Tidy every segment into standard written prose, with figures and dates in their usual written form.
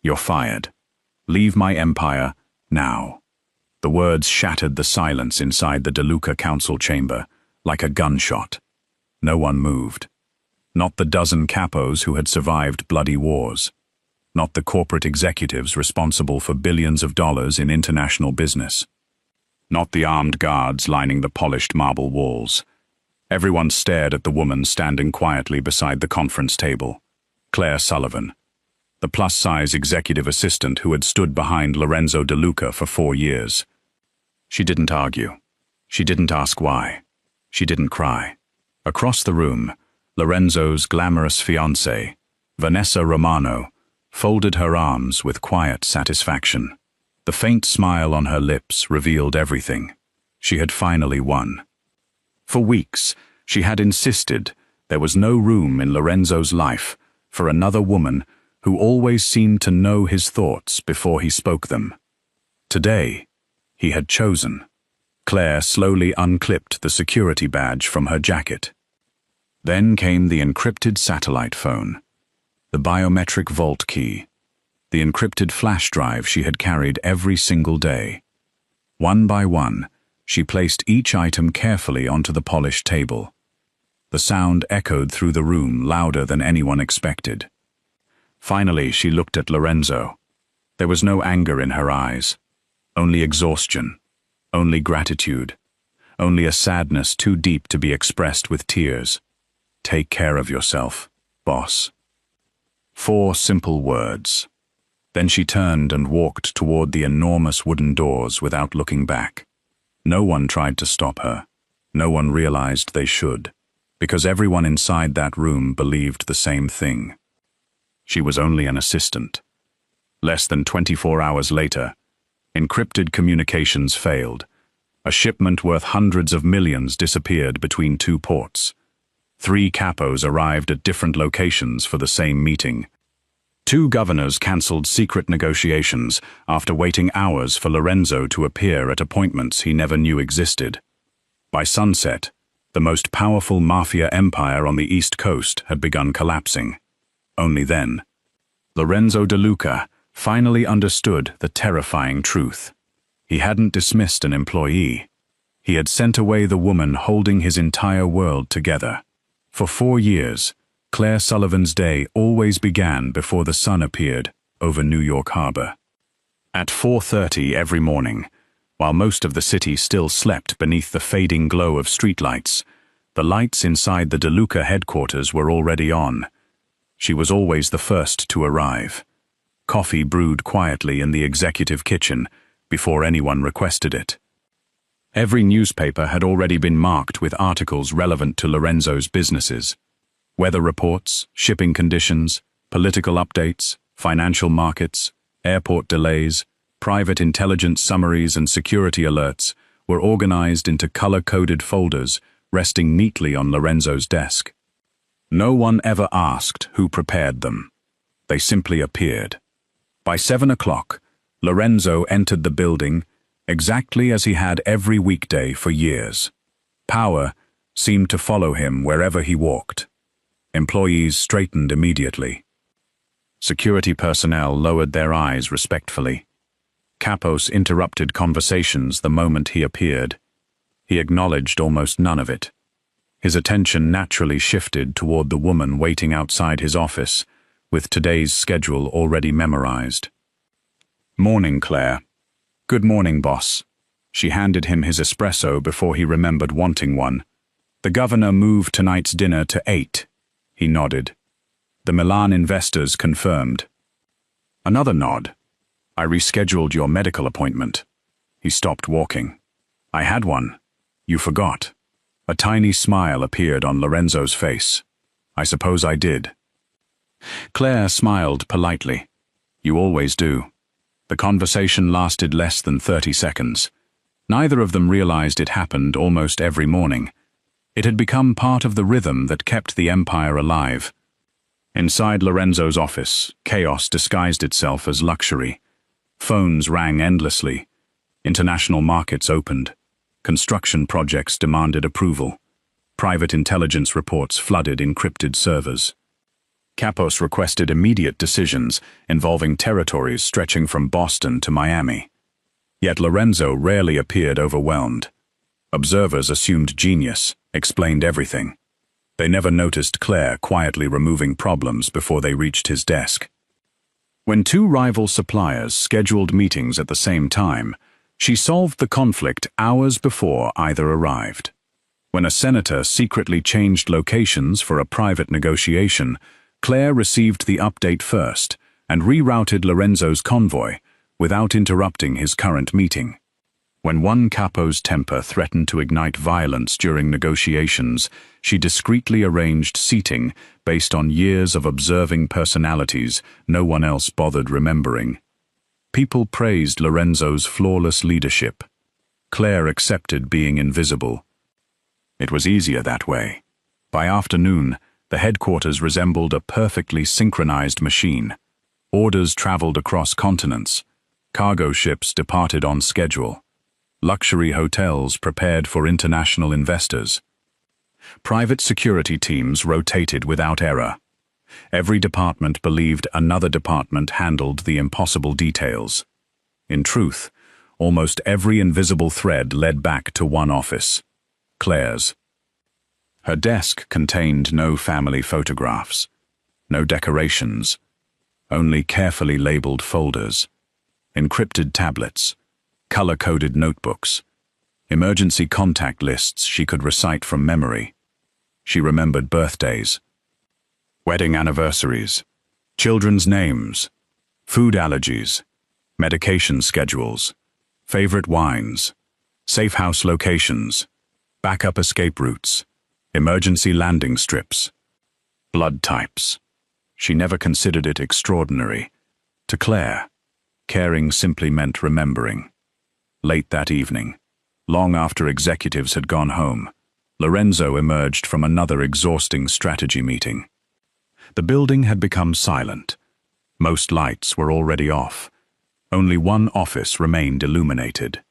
You're fired. Leave my empire, now." The words shattered the silence inside the DeLuca council chamber, like a gunshot. No one moved. Not the dozen capos who had survived bloody wars. Not the corporate executives responsible for billions of dollars in international business. Not the armed guards lining the polished marble walls. Everyone stared at the woman standing quietly beside the conference table, Claire Sullivan, the plus-size executive assistant who had stood behind Lorenzo DeLuca for 4 years. She didn't argue. She didn't ask why. She didn't cry. Across the room, Lorenzo's glamorous fiancée, Vanessa Romano, folded her arms with quiet satisfaction. The faint smile on her lips revealed everything. She had finally won. For weeks, she had insisted there was no room in Lorenzo's life for another woman who always seemed to know his thoughts before he spoke them. Today, he had chosen. Claire slowly unclipped the security badge from her jacket. Then came the encrypted satellite phone, the biometric vault key, the encrypted flash drive she had carried every single day. One by one, she placed each item carefully onto the polished table. The sound echoed through the room louder than anyone expected. Finally, she looked at Lorenzo. There was no anger in her eyes, only exhaustion, only gratitude, only a sadness too deep to be expressed with tears. "Take care of yourself, boss." 4 simple words. Then she turned and walked toward the enormous wooden doors without looking back. No one tried to stop her. No one realized they should, because everyone inside that room believed the same thing. She was only an assistant. Less than 24 hours later, encrypted communications failed. A shipment worth hundreds of millions disappeared between 2 ports. 3 capos arrived at different locations for the same meeting. 2 governors cancelled secret negotiations after waiting hours for Lorenzo to appear at appointments he never knew existed. By sunset, the most powerful mafia empire on the East Coast had begun collapsing. Only then, Lorenzo DeLuca finally understood the terrifying truth. He hadn't dismissed an employee. He had sent away the woman holding his entire world together. For 4 years, Claire Sullivan's day always began before the sun appeared over New York Harbor. At 4:30 every morning, while most of the city still slept beneath the fading glow of streetlights, the lights inside the DeLuca headquarters were already on. She was always the first to arrive. Coffee brewed quietly in the executive kitchen before anyone requested it. Every newspaper had already been marked with articles relevant to Lorenzo's businesses. Weather reports, shipping conditions, political updates, financial markets, airport delays, private intelligence summaries and security alerts were organized into color-coded folders resting neatly on Lorenzo's desk. No one ever asked who prepared them. They simply appeared. By 7 o'clock, Lorenzo entered the building exactly as he had every weekday for years. Power seemed to follow him wherever he walked. Employees straightened immediately. Security personnel lowered their eyes respectfully. Capos interrupted conversations the moment he appeared. He acknowledged almost none of it. His attention naturally shifted toward the woman waiting outside his office, with today's schedule already memorized. "Morning, Claire." "Good morning, boss." She handed him his espresso before he remembered wanting one. "The governor moved tonight's dinner to 8. He nodded. "The Milan investors confirmed." Another nod. "I rescheduled your medical appointment." He stopped walking. "I had one. You forgot." A tiny smile appeared on Lorenzo's face. "I suppose I did." Claire smiled politely. "You always do." The conversation lasted less than 30 seconds. Neither of them realized it happened almost every morning. It had become part of the rhythm that kept the empire alive. Inside Lorenzo's office, chaos disguised itself as luxury. Phones rang endlessly. International markets opened. Construction projects demanded approval. Private intelligence reports flooded encrypted servers. Capos requested immediate decisions involving territories stretching from Boston to Miami. Yet Lorenzo rarely appeared overwhelmed. Observers assumed genius, explained everything. They never noticed Claire quietly removing problems before they reached his desk. When two rival suppliers scheduled meetings at the same time, she solved the conflict hours before either arrived. When a senator secretly changed locations for a private negotiation, Claire received the update first and rerouted Lorenzo's convoy without interrupting his current meeting. When one capo's temper threatened to ignite violence during negotiations, she discreetly arranged seating based on years of observing personalities no one else bothered remembering. People praised Lorenzo's flawless leadership. Claire accepted being invisible. It was easier that way. By afternoon, the headquarters resembled a perfectly synchronized machine. Orders traveled across continents. Cargo ships departed on schedule. Luxury hotels prepared for international investors. Private security teams rotated without error. Every department believed another department handled the impossible details. In truth, almost every invisible thread led back to one office: Claire's. Her desk contained no family photographs, no decorations, only carefully labeled folders, encrypted tablets, color-coded notebooks, emergency contact lists she could recite from memory. She remembered birthdays, wedding anniversaries, children's names, food allergies, medication schedules, favorite wines, safe house locations, backup escape routes, emergency landing strips, blood types. She never considered it extraordinary. To Claire, caring simply meant remembering. Late that evening, long after executives had gone home, Lorenzo emerged from another exhausting strategy meeting. The building had become silent. Most lights were already off. Only one office remained illuminated.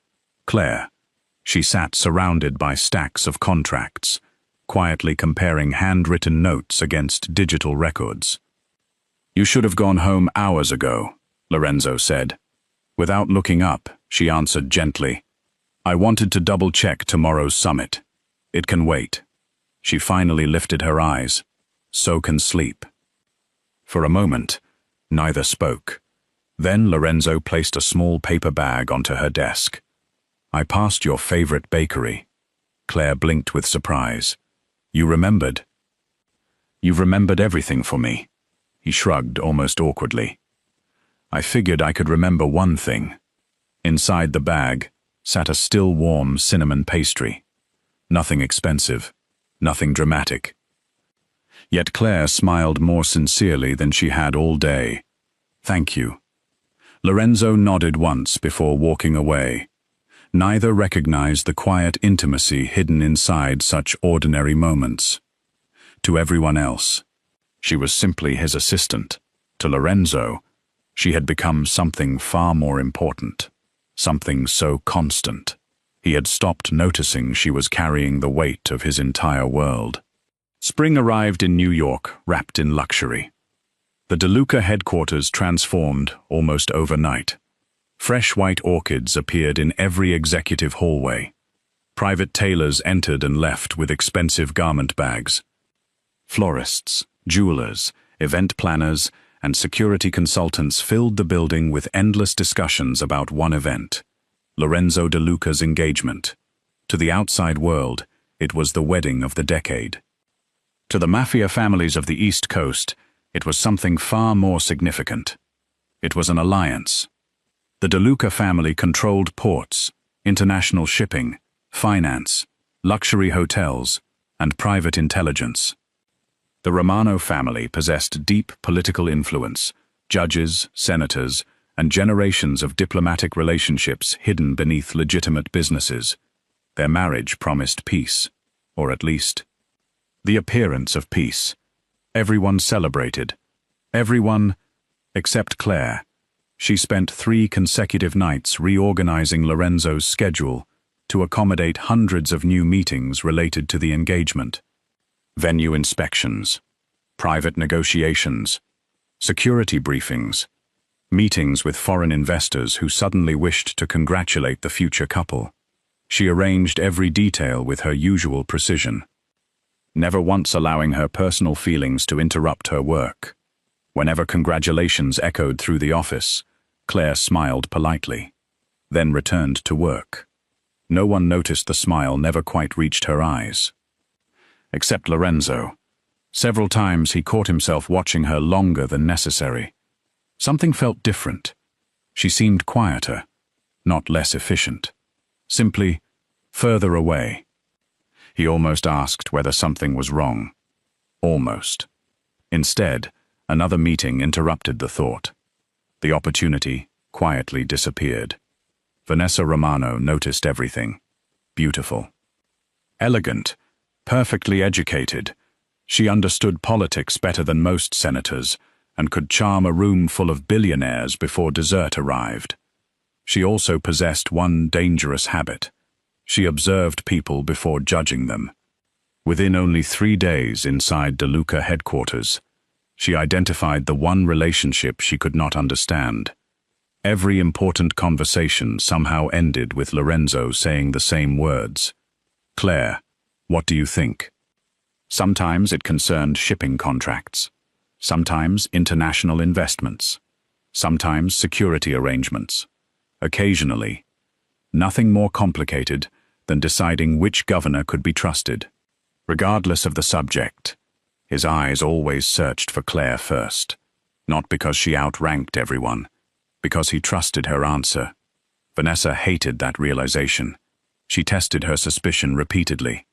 Claire. She sat surrounded by stacks of contracts, quietly comparing handwritten notes against digital records. "You should have gone home hours ago," Lorenzo said. Without looking up, she answered gently, "I wanted to double-check tomorrow's summit. It can wait." She finally lifted her eyes. "So can sleep." For a moment, neither spoke. Then Lorenzo placed a small paper bag onto her desk. "I passed your favorite bakery." Claire blinked with surprise. "You remembered?" "You've remembered everything for me." He shrugged almost awkwardly. "I figured I could remember one thing." Inside the bag sat a still warm cinnamon pastry. Nothing expensive, nothing dramatic. Yet Claire smiled more sincerely than she had all day. "Thank you." Lorenzo nodded once before walking away. Neither recognized the quiet intimacy hidden inside such ordinary moments. To everyone else, she was simply his assistant. To Lorenzo, she had become something far more important, something so constant. He had stopped noticing she was carrying the weight of his entire world. Spring arrived in New York, wrapped in luxury. The DeLuca headquarters transformed almost overnight. Fresh white orchids appeared in every executive hallway. Private tailors entered and left with expensive garment bags. Florists, jewelers, event planners, and security consultants filled the building with endless discussions about one event: Lorenzo DeLuca's engagement. To the outside world, it was the wedding of the decade. To the Mafia families of the East Coast, it was something far more significant. It was an alliance. The DeLuca family controlled ports, international shipping, finance, luxury hotels, and private intelligence. The Romano family possessed deep political influence, judges, senators, and generations of diplomatic relationships hidden beneath legitimate businesses. Their marriage promised peace, or at least, the appearance of peace. Everyone celebrated. Everyone, except Claire. She spent 3 consecutive nights reorganizing Lorenzo's schedule to accommodate hundreds of new meetings related to the engagement. Venue inspections, private negotiations, security briefings, meetings with foreign investors who suddenly wished to congratulate the future couple. She arranged every detail with her usual precision, never once allowing her personal feelings to interrupt her work. Whenever congratulations echoed through the office, Claire smiled politely, then returned to work. No one noticed the smile never quite reached her eyes. Except Lorenzo. Several times he caught himself watching her longer than necessary. Something felt different. She seemed quieter, not less efficient. Simply further away. He almost asked whether something was wrong. Almost. Instead, another meeting interrupted the thought. The opportunity quietly disappeared. Vanessa Romano noticed everything. Beautiful. Elegant. Perfectly educated. She understood politics better than most senators and could charm a room full of billionaires before dessert arrived. She also possessed one dangerous habit. She observed people before judging them. Within only 3 days inside DeLuca headquarters, she identified the one relationship she could not understand. Every important conversation somehow ended with Lorenzo saying the same words. "Claire, what do you think?" Sometimes it concerned shipping contracts. Sometimes international investments. Sometimes security arrangements. Occasionally, nothing more complicated than deciding which governor could be trusted. Regardless of the subject, his eyes always searched for Claire first, not because she outranked everyone, because he trusted her answer. Vanessa hated that realization. She tested her suspicion repeatedly.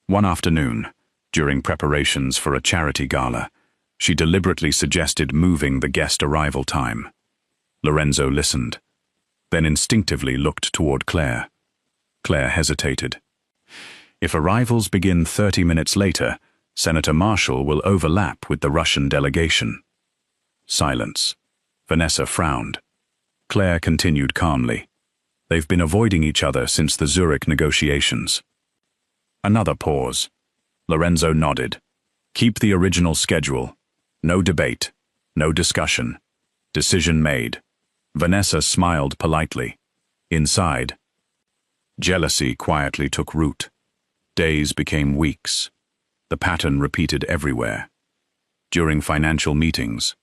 One afternoon, during preparations for a charity gala, she deliberately suggested moving the guest arrival time. Lorenzo listened, then instinctively looked toward Claire. Claire hesitated. If arrivals begin 30 minutes later, Senator Marshall will overlap with the Russian delegation. Silence. Vanessa frowned. Claire continued calmly. They've been avoiding each other since the Zurich negotiations. Another pause. Lorenzo nodded. Keep the original schedule. No debate. No discussion. Decision made. Vanessa smiled politely. Inside, jealousy quietly took root. Days became weeks. The pattern repeated everywhere. During financial meetings,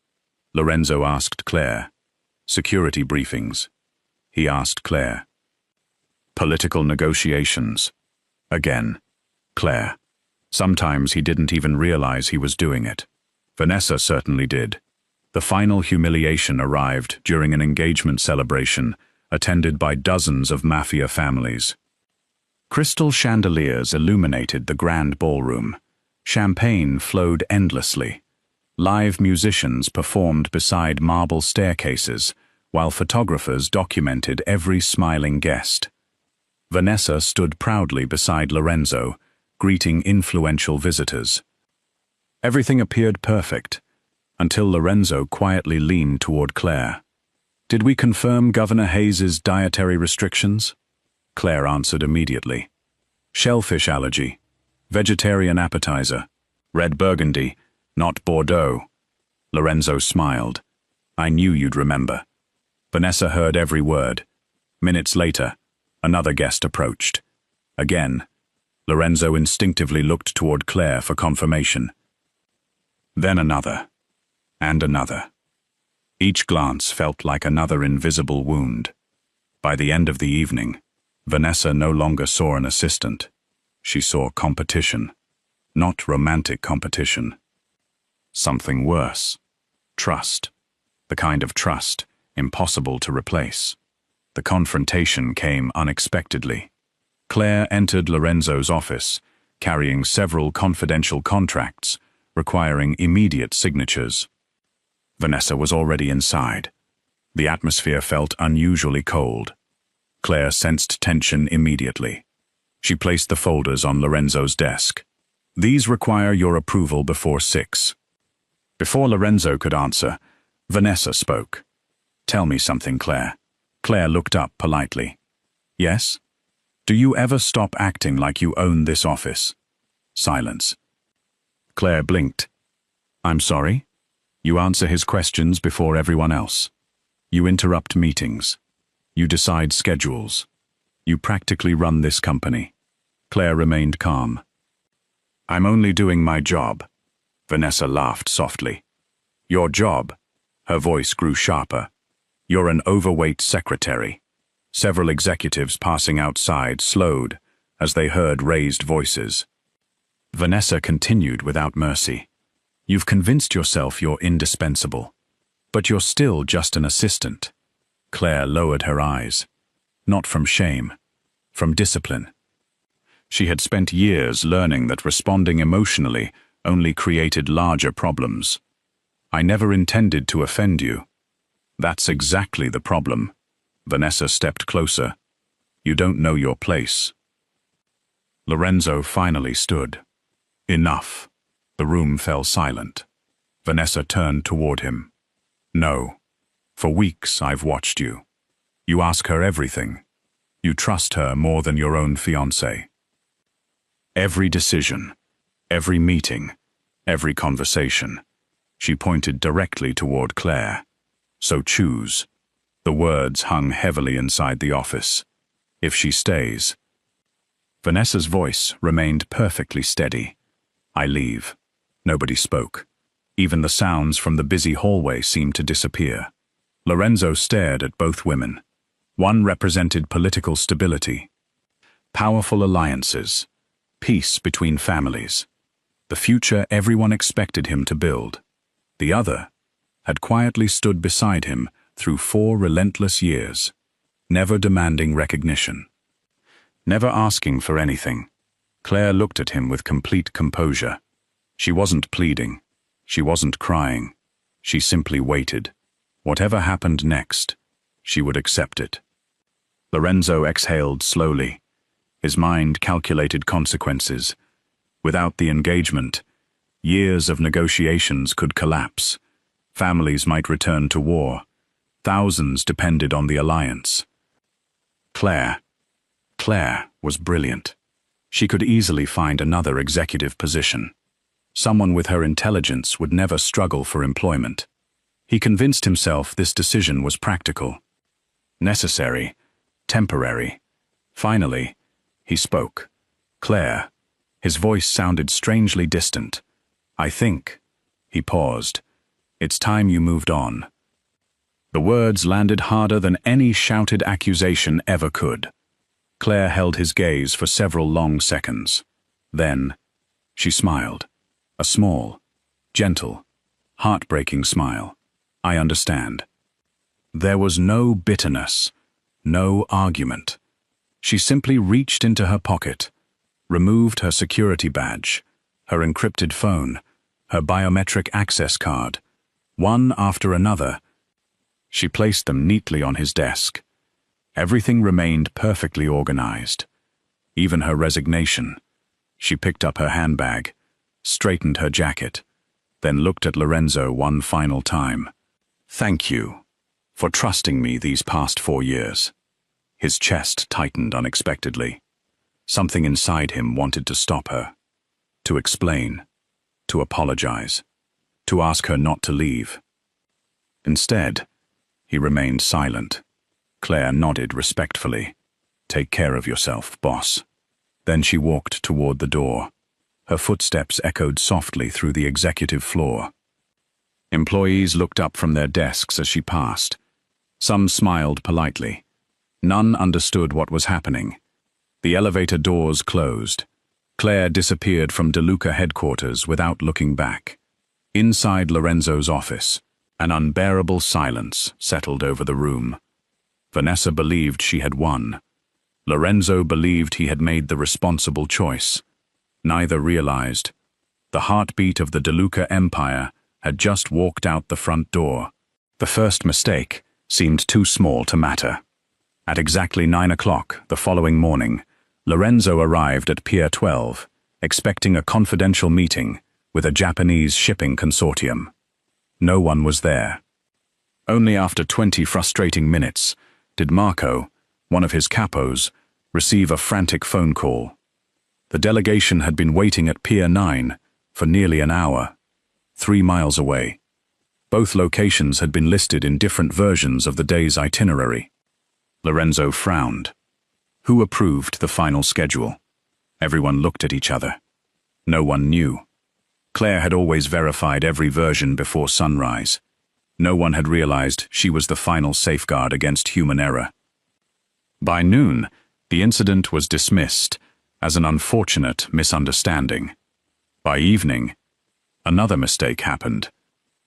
Lorenzo asked Claire. Security briefings. He asked Claire. Political negotiations. Again. Claire. Sometimes he didn't even realize he was doing it. Vanessa certainly did. The final humiliation arrived during an engagement celebration attended by dozens of Mafia families. Crystal chandeliers illuminated the grand ballroom. Champagne flowed endlessly. Live musicians performed beside marble staircases, while photographers documented every smiling guest. Vanessa stood proudly beside Lorenzo, greeting influential visitors. Everything appeared perfect, until Lorenzo quietly leaned toward Claire. "Did we confirm Governor Hayes's dietary restrictions?" Claire answered immediately. "Shellfish allergy. Vegetarian appetizer. Red Burgundy, not Bordeaux." Lorenzo smiled. "I knew you'd remember." Vanessa heard every word. Minutes later, another guest approached. Again, Lorenzo instinctively looked toward Claire for confirmation. Then another, and another. Each glance felt like another invisible wound. By the end of the evening, Vanessa no longer saw an assistant. She saw competition. Not romantic competition. Something worse. Trust. The kind of trust impossible to replace. The confrontation came unexpectedly. Claire entered Lorenzo's office, carrying several confidential contracts requiring immediate signatures. Vanessa was already inside. The atmosphere felt unusually cold. Claire sensed tension immediately. She placed the folders on Lorenzo's desk. "These require your approval before 6. Before Lorenzo could answer, Vanessa spoke. "Tell me something, Claire." Claire looked up politely. "Yes? Do you ever stop acting like you own this office?" Silence. Claire blinked. I'm sorry? You answer his questions before everyone else. You interrupt meetings. You decide schedules. You practically run this company. Claire remained calm. I'm only doing my job. Vanessa laughed softly. Your job? Her voice grew sharper. You're an overweight secretary. Several executives passing outside slowed as they heard raised voices. Vanessa continued without mercy. You've convinced yourself you're indispensable, but you're still just an assistant. Claire lowered her eyes. Not from shame, from discipline. She had spent years learning that responding emotionally only created larger problems. I never intended to offend you. That's exactly the problem. Vanessa stepped closer. You don't know your place. Lorenzo finally stood. Enough. The room fell silent. Vanessa turned toward him. No. For weeks I've watched you. You ask her everything. You trust her more than your own fiancé. Every decision, every meeting, every conversation. She pointed directly toward Claire. So choose. The words hung heavily inside the office. If she stays. Vanessa's voice remained perfectly steady. I leave. Nobody spoke. Even the sounds from the busy hallway seemed to disappear. Lorenzo stared at both women. One represented political stability, powerful alliances, peace between families, the future everyone expected him to build. The other had quietly stood beside him through 4 relentless years, never demanding recognition, never asking for anything. Claire looked at him with complete composure. She wasn't pleading. She wasn't crying. She simply waited. Whatever happened next, she would accept it. Lorenzo exhaled slowly. His mind calculated consequences. Without the engagement, years of negotiations could collapse. Families might return to war. Thousands depended on the alliance. Claire was brilliant. She could easily find another executive position. Someone with her intelligence would never struggle for employment. He convinced himself this decision was practical, necessary, temporary. Finally, he spoke. Claire. His voice sounded strangely distant. I think. He paused. It's time you moved on. The words landed harder than any shouted accusation ever could. Claire held his gaze for several long seconds. Then, she smiled. A small, gentle, heartbreaking smile. I understand. There was no bitterness, no argument. She simply reached into her pocket, removed her security badge, her encrypted phone, her biometric access card. One after another, she placed them neatly on his desk. Everything remained perfectly organized. Even her resignation. She picked up her handbag, straightened her jacket, then looked at Lorenzo one final time. Thank you for trusting me these past 4 years. His chest tightened unexpectedly. Something inside him wanted to stop her, to explain, to apologize, to ask her not to leave. Instead, he remained silent. Claire nodded respectfully. Take care of yourself, boss. Then she walked toward the door. Her footsteps echoed softly through the executive floor. Employees looked up from their desks as she passed. Some smiled politely. None understood what was happening. The elevator doors closed. Claire disappeared from DeLuca headquarters without looking back. Inside Lorenzo's office, an unbearable silence settled over the room. Vanessa believed she had won. Lorenzo believed he had made the responsible choice. Neither realized. The heartbeat of the DeLuca empire had just walked out the front door. The first mistake seemed too small to matter. At exactly 9 o'clock the following morning, Lorenzo arrived at Pier 12, expecting a confidential meeting with a Japanese shipping consortium. No one was there. Only after 20 frustrating minutes did Marco, one of his capos, receive a frantic phone call. The delegation had been waiting at Pier 9 for nearly an hour. 3 miles away. Both locations had been listed in different versions of the day's itinerary. Lorenzo frowned. Who approved the final schedule? Everyone looked at each other. No one knew. Claire had always verified every version before sunrise. No one had realized she was the final safeguard against human error. By noon, the incident was dismissed as an unfortunate misunderstanding. By evening, another mistake happened.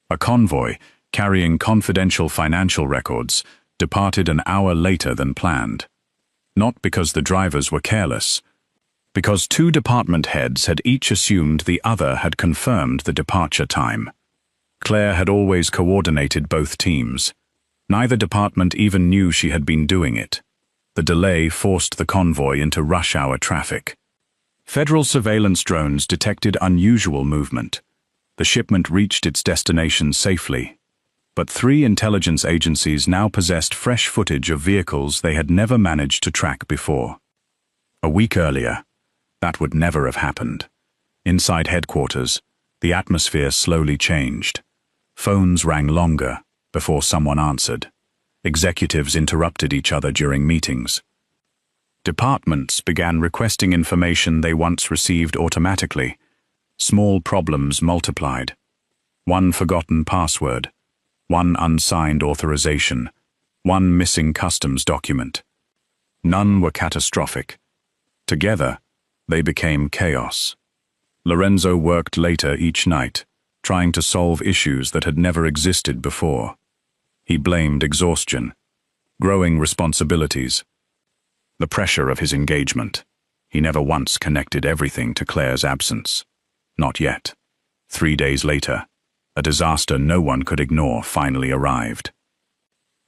A convoy carrying confidential financial records departed an hour later than planned. Not because the drivers were careless, because 2 department heads had each assumed the other had confirmed the departure time. Claire had always coordinated both teams. Neither department even knew she had been doing it. The delay forced the convoy into rush-hour traffic. Federal surveillance drones detected unusual movement. The shipment reached its destination safely. But 3 intelligence agencies now possessed fresh footage of vehicles they had never managed to track before. A week earlier, that would never have happened. Inside headquarters, the atmosphere slowly changed. Phones rang longer before someone answered. Executives interrupted each other during meetings. Departments began requesting information they once received automatically. Small problems multiplied. 1 forgotten password, 1 unsigned authorization, 1 missing customs document. None were catastrophic. Together, they became chaos. Lorenzo worked later each night, trying to solve issues that had never existed before. He blamed exhaustion, growing responsibilities, the pressure of his engagement. He never once connected everything to Claire's absence. Not yet. 3 days later, a disaster no one could ignore finally arrived.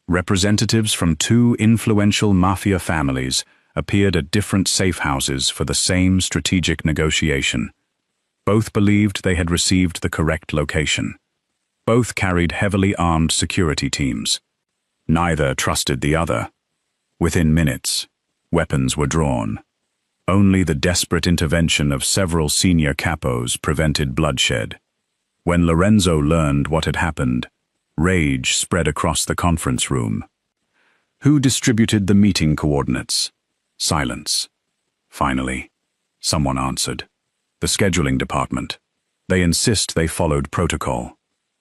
Representatives from 2 influential Mafia families appeared at different safe houses for the same strategic negotiation. Both believed they had received the correct location. Both carried heavily armed security teams. Neither trusted the other. Within minutes, weapons were drawn. Only the desperate intervention of several senior capos prevented bloodshed. When Lorenzo learned what had happened, rage spread across the conference room. Who distributed the meeting coordinates? Silence. Finally, someone answered. The scheduling department. They insist they followed protocol.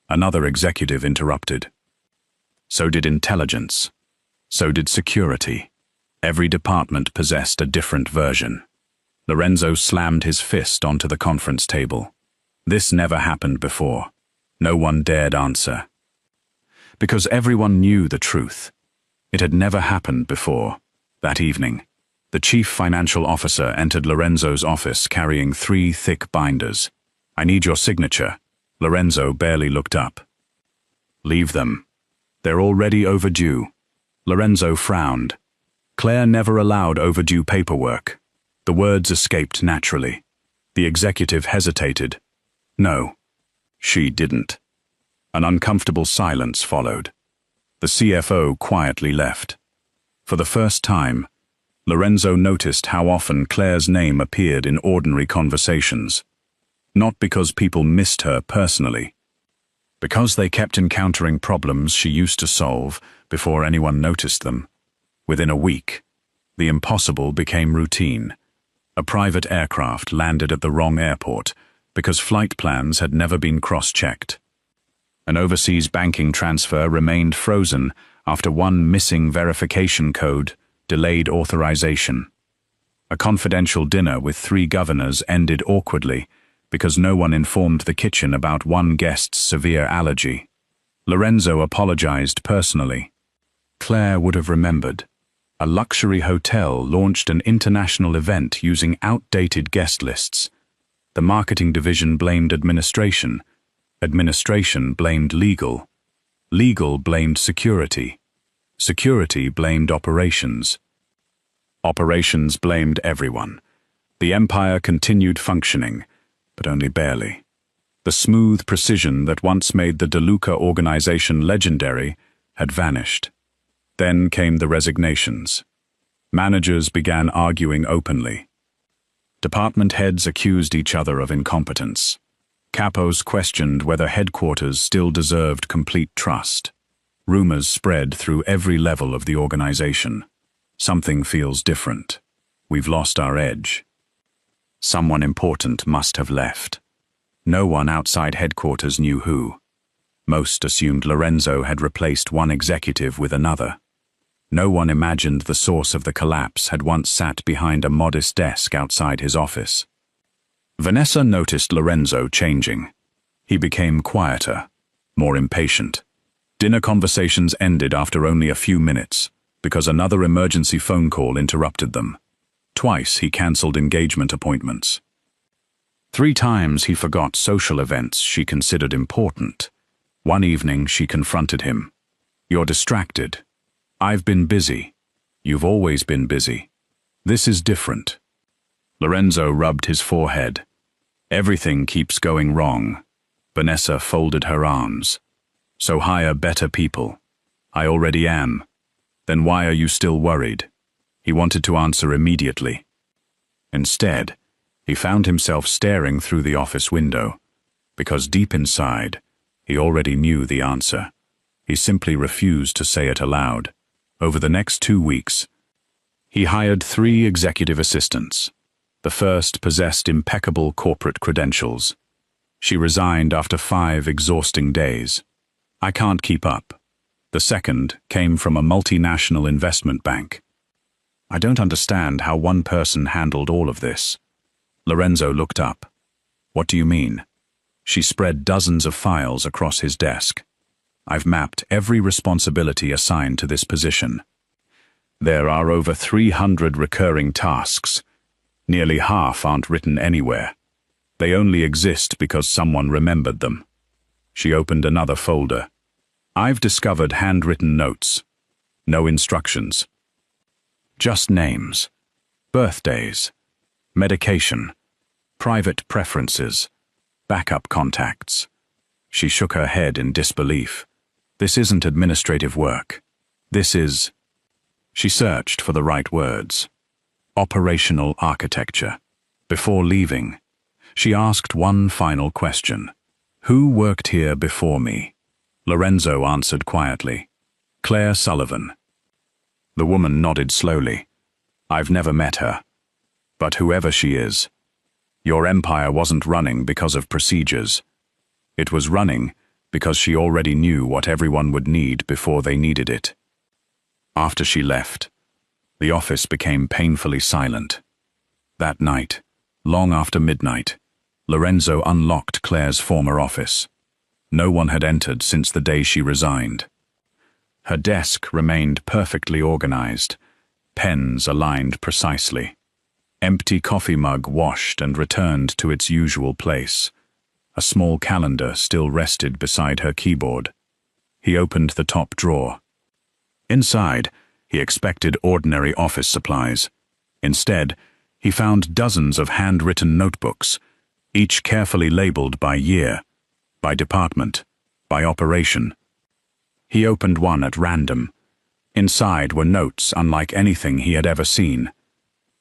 Another executive interrupted. So did intelligence. So did security. Every department possessed a different version. Lorenzo slammed his fist onto the conference table. This never happened before. No one dared answer. Because everyone knew the truth. It had never happened before. That evening, the chief financial officer entered Lorenzo's office carrying 3 thick binders. "I need your signature." Lorenzo barely looked up. "Leave them. They're already overdue." Lorenzo frowned. Claire never allowed overdue paperwork. The words escaped naturally. The executive hesitated. No, she didn't. An uncomfortable silence followed. The CFO quietly left. For the first time, Lorenzo noticed how often Claire's name appeared in ordinary conversations. Not because people missed her personally. Because they kept encountering problems she used to solve before anyone noticed them. Within a week, the impossible became routine. A private aircraft landed at the wrong airport because flight plans had never been cross-checked. An overseas banking transfer remained frozen after 1 missing verification code delayed authorization. A confidential dinner with 3 governors ended awkwardly because no one informed the kitchen about 1 guest's severe allergy. Lorenzo apologized personally. Claire would have remembered. A luxury hotel launched an international event using outdated guest lists. The marketing division blamed administration. Administration blamed legal. Legal blamed security. Security blamed operations. Operations blamed everyone. The empire continued functioning, but only barely. The smooth precision that once made the DeLuca organization legendary had vanished. Then came the resignations. Managers began arguing openly. Department heads accused each other of incompetence. Capos questioned whether headquarters still deserved complete trust. Rumors spread through every level of the organization. Something feels different. We've lost our edge. Someone important must have left. No one outside headquarters knew who. Most assumed Lorenzo had replaced one executive with another. No one imagined the source of the collapse had once sat behind a modest desk outside his office. Vanessa noticed Lorenzo changing. He became quieter, more impatient. Dinner conversations ended after only a few minutes, because another emergency phone call interrupted them. Twice he cancelled engagement appointments. 3 times he forgot social events she considered important. One evening she confronted him. "You're distracted. I've been busy. You've always been busy. This is different." Lorenzo rubbed his forehead. "Everything keeps going wrong." Vanessa folded her arms. "So hire better people." "I already am." "Then why are you still worried?" He wanted to answer immediately. Instead, he found himself staring through the office window, because deep inside, he already knew the answer. He simply refused to say it aloud. Over the next 2 weeks, he hired 3 executive assistants. The first possessed impeccable corporate credentials. She resigned after 5 exhausting days. "I can't keep up." The second came from a multinational investment bank. "I don't understand how one person handled all of this." Lorenzo looked up. "What do you mean?" She spread dozens of files across his desk. "I've mapped every responsibility assigned to this position. There are over 300 recurring tasks. Nearly half aren't written anywhere. They only exist because someone remembered them." She opened another folder. "I've discovered handwritten notes. No instructions. Just names, birthdays, medication, private preferences, backup contacts." She shook her head in disbelief. "This isn't administrative work. This is..." She searched for the right words. Operational architecture. Before leaving, she asked one final question. "Who worked here before me?" Lorenzo answered quietly. "Claire Sullivan." The woman nodded slowly. "I've never met her. But whoever she is, your empire wasn't running because of procedures. It was running because she already knew what everyone would need before they needed it." After she left, the office became painfully silent. That night, long after midnight, Lorenzo unlocked Claire's former office. No one had entered since the day she resigned. Her desk remained perfectly organized, pens aligned precisely. Empty coffee mug washed and returned to its usual place. A small calendar still rested beside her keyboard. He opened the top drawer. Inside, he expected ordinary office supplies. Instead, he found dozens of handwritten notebooks, each carefully labeled by year, by department, by operation. He opened one at random. Inside were notes unlike anything he had ever seen.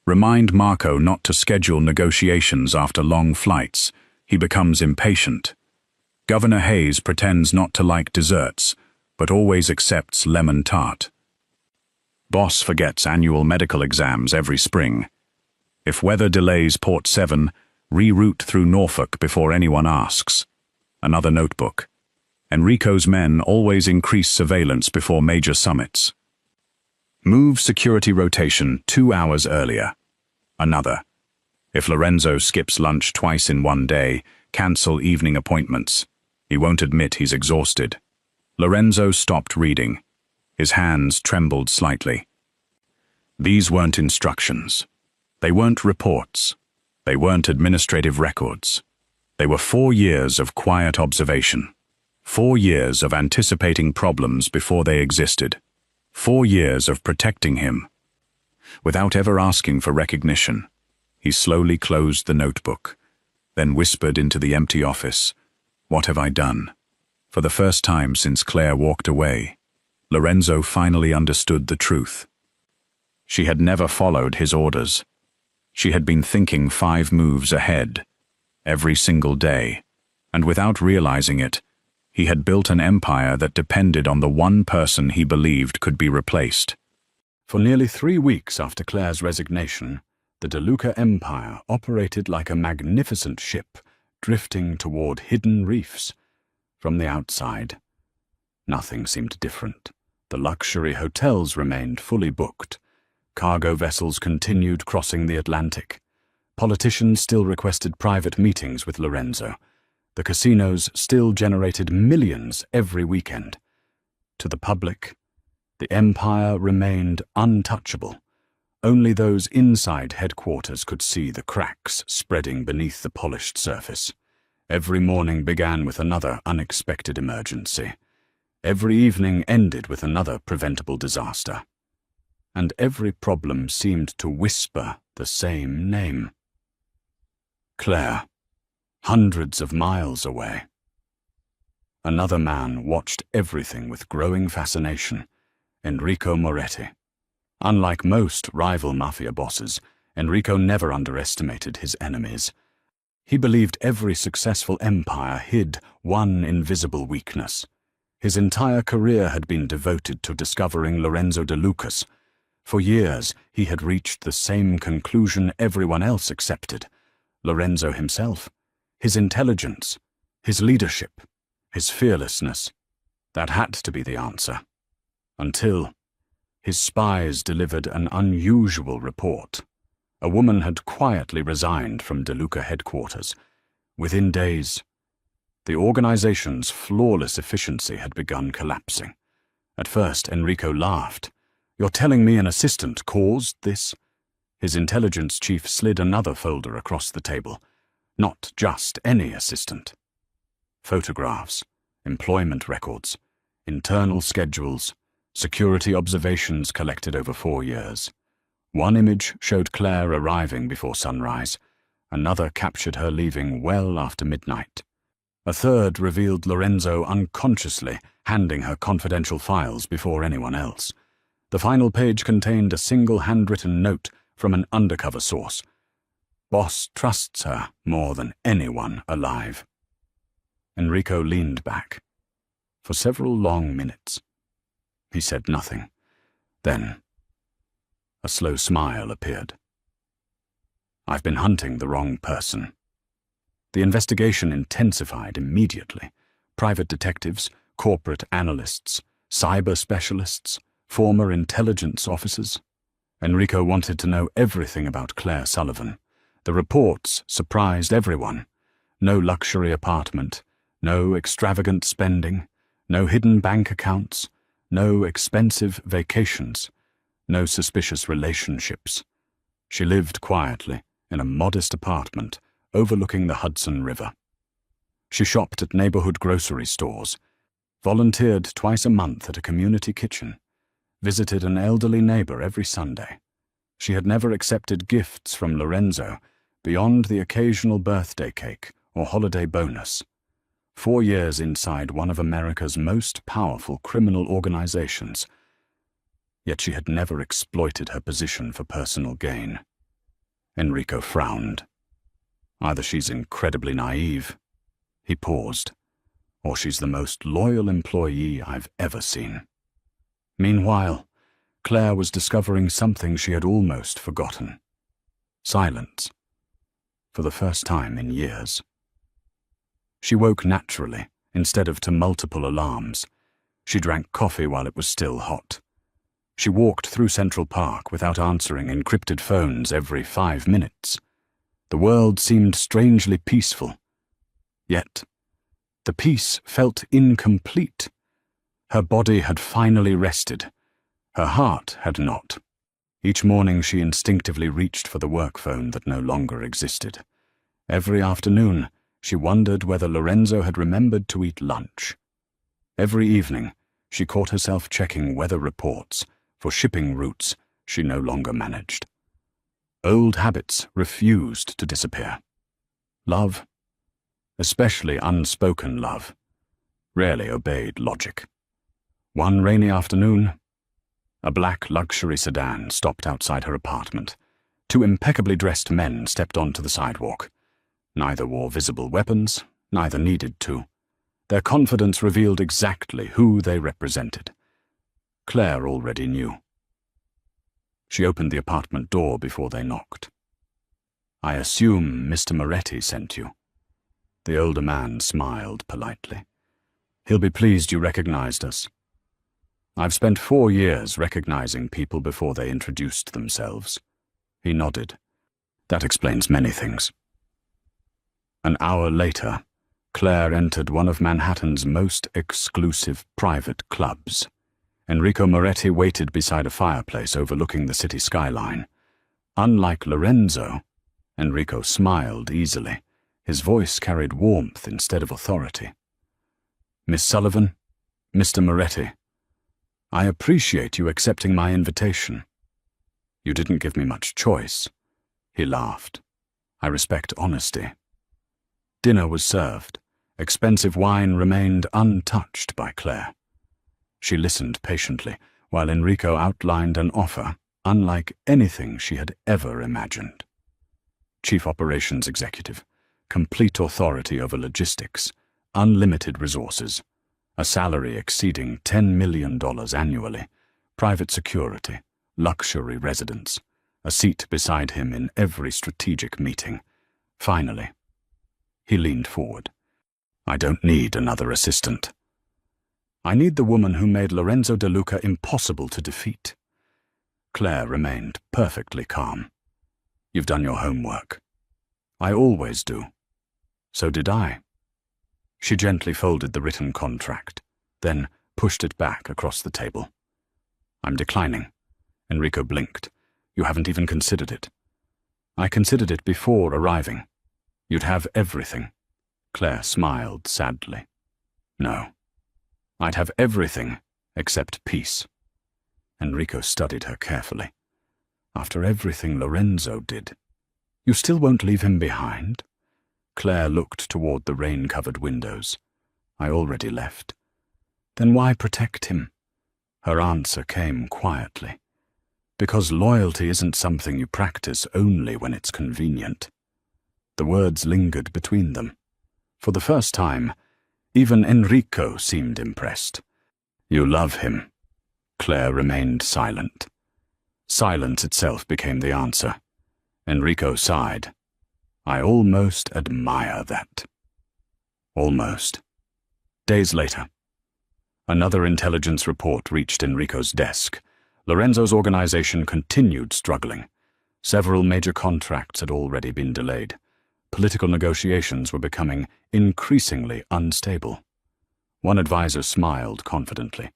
"Remind Marco not to schedule negotiations after long flights. He becomes impatient. Governor Hayes pretends not to like desserts, but always accepts lemon tart. Boss forgets annual medical exams every spring. If weather delays Port 7, reroute through Norfolk before anyone asks." Another notebook. "Enrico's men always increase surveillance before major summits. Move security rotation 2 hours earlier." Another. "If Lorenzo skips lunch twice in one day, cancel evening appointments. He won't admit he's exhausted." Lorenzo stopped reading. His hands trembled slightly. These weren't instructions. They weren't reports. They weren't administrative records. They were 4 years of quiet observation. 4 years of anticipating problems before they existed. 4 years of protecting him. Without ever asking for recognition, he slowly closed the notebook, then whispered into the empty office, "What have I done?" For the first time since Claire walked away, Lorenzo finally understood the truth. She had never followed his orders. She had been thinking 5 moves ahead, every single day, And without realizing it, he had built an empire that depended on the one person he believed could be replaced. For nearly 3 weeks after Claire's resignation, the DeLuca Empire operated like a magnificent ship drifting toward hidden reefs. From the outside, nothing seemed different. The luxury hotels remained fully booked. Cargo vessels continued crossing the Atlantic. Politicians still requested private meetings with Lorenzo. The casinos still generated millions every weekend. To the public, the empire remained untouchable. Only those inside headquarters could see the cracks spreading beneath the polished surface. Every morning began with another unexpected emergency. Every evening ended with another preventable disaster. And every problem seemed to whisper the same name. Claire, hundreds of miles away. Another man watched everything with growing fascination, Enrico Moretti. Unlike most rival mafia bosses, Enrico never underestimated his enemies. He believed every successful empire hid one invisible weakness. His entire career had been devoted to discovering Lorenzo De Lucas. For years, he had reached the same conclusion everyone else accepted. Lorenzo himself, his intelligence, his leadership, his fearlessness. That had to be the answer. Until his spies delivered an unusual report. A woman had quietly resigned from DeLuca headquarters. Within days, the organization's flawless efficiency had begun collapsing. At first, Enrico laughed. "You're telling me an assistant caused this?" His intelligence chief slid another folder across the table. Not just any assistant. Photographs, employment records, internal schedules, security observations collected over 4 years. One image showed Claire arriving before sunrise. Another captured her leaving well after midnight. A third revealed Lorenzo unconsciously handing her confidential files before anyone else. The final page contained a single handwritten note from an undercover source. "Boss trusts her more than anyone alive." Enrico leaned back. For several long minutes, he said nothing. Then, a slow smile appeared. "I've been hunting the wrong person." The investigation intensified immediately. Private detectives, corporate analysts, cyber specialists, former intelligence officers. Enrico wanted to know everything about Claire Sullivan. The reports surprised everyone. No luxury apartment, no extravagant spending, no hidden bank accounts, no expensive vacations, no suspicious relationships. She lived quietly in a modest apartment overlooking the Hudson River. She shopped at neighborhood grocery stores, volunteered twice a month at a community kitchen, visited an elderly neighbor every Sunday. She had never accepted gifts from Lorenzo beyond the occasional birthday cake or holiday bonus. 4 years inside one of America's most powerful criminal organizations. Yet she had never exploited her position for personal gain. Enrico frowned. Either she's incredibly naive, he paused, or she's the most loyal employee I've ever seen. Meanwhile, Claire was discovering something she had almost forgotten. Silence. For the first time in years. She woke naturally, instead of to multiple alarms. She drank coffee while it was still hot. She walked through Central Park without answering encrypted phones every 5 minutes. The world seemed strangely peaceful. Yet, the peace felt incomplete. Her body had finally rested. Her heart had not. Each morning she instinctively reached for the work phone that no longer existed. Every afternoon, she wondered whether Lorenzo had remembered to eat lunch. Every evening, she caught herself checking weather reports for shipping routes she no longer managed. Old habits refused to disappear. Love, especially unspoken love, rarely obeyed logic. One rainy afternoon, a black luxury sedan stopped outside her apartment. 2 impeccably dressed men stepped onto the sidewalk. Neither wore visible weapons, Neither needed to. Their confidence revealed exactly who they represented. Claire already knew. She opened the apartment door before they knocked. "I assume Mr. Moretti sent you." The older man smiled politely. "He'll be pleased you recognized us. I've spent 4 years recognizing people before they introduced themselves." He nodded. "That explains many things." An hour later, Claire entered one of Manhattan's most exclusive private clubs. Enrico Moretti waited beside a fireplace overlooking the city skyline. Unlike Lorenzo, Enrico smiled easily. His voice carried warmth instead of authority. "Miss Sullivan, Mr. Moretti, I appreciate you accepting my invitation. You didn't give me much choice." He laughed. "I respect honesty." Dinner was served. Expensive wine remained untouched by Claire. She listened patiently while Enrico outlined an offer unlike anything she had ever imagined. Chief Operations Executive, complete authority over logistics, unlimited resources, a salary exceeding $10 million annually, private security, luxury residence, a seat beside him in every strategic meeting. Finally, he leaned forward. "I don't need another assistant. I need the woman who made Lorenzo De Luca impossible to defeat." Claire remained perfectly calm. "You've done your homework." "I always do." "So did I." She gently folded the written contract, then pushed it back across the table. "I'm declining." Enrico blinked. "You haven't even considered it." "I considered it before arriving. You'd have everything." Claire smiled sadly. "No. I'd have everything except peace." Enrico studied her carefully. "After everything Lorenzo did, you still won't leave him behind?" Claire looked toward the rain-covered windows. "I already left." "Then why protect him?" Her answer came quietly. "Because loyalty isn't something you practice only when it's convenient." The words lingered between them. For the first time, even Enrico seemed impressed. "You love him." Claire remained silent. Silence itself became the answer. Enrico sighed. "I almost admire that." Almost. Days later, another intelligence report reached Enrico's desk. Lorenzo's organization continued struggling. Several major contracts had already been delayed. Political negotiations were becoming increasingly unstable. One advisor smiled confidently.